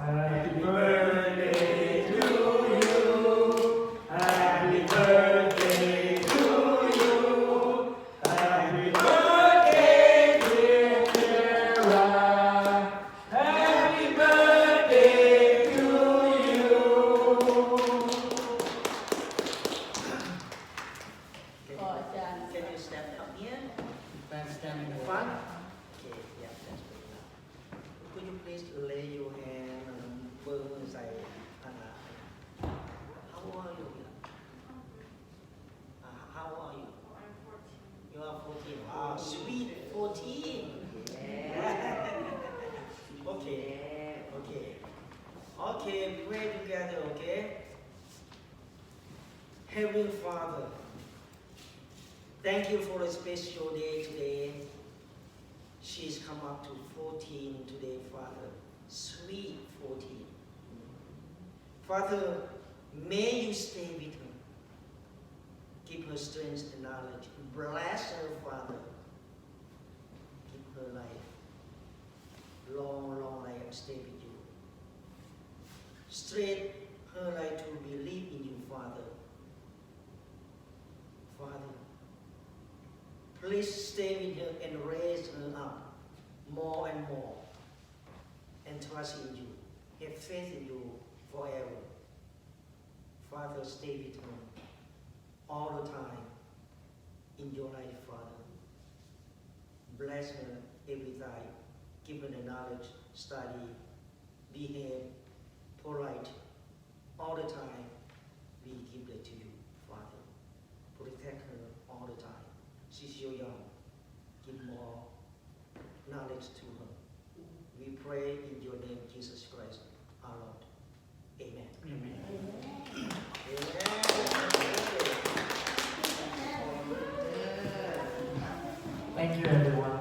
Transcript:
Happy birthday to you. Happy birthday to you. Happy birthday, dear Clara. Happy birthday to you. ก็อาจารย์ Can you stand up here? Stand in the Front? Okay, yeah, that's good enough. Could you please lay your hand on the side? How old are you? How old are you? You are 14. Wow, sweet 14. Yeah. Okay, okay. Okay, pray together, okay? Heavenly Father, thank you for a special day today. She's come up to 14 today, Father. Sweet 14. Father, may you stay with her. Give her strength and knowledge. Bless her, Father. Give her life. Long, long life and stay with you. Straight her life to believe in you, Father. Father, please stay with her and raise her up more and more. And trust in you. Have faith in you forever. Father, stay with her all the time in your life, Father. Bless her every time. Give her the knowledge, study, behave, polite. All the time, we give that to you, Father. Protect her all the time. She's so young. Give more knowledge to her. We pray in your name, Jesus Christ, our Lord. Amen. Amen. Amen. Thank you, everyone.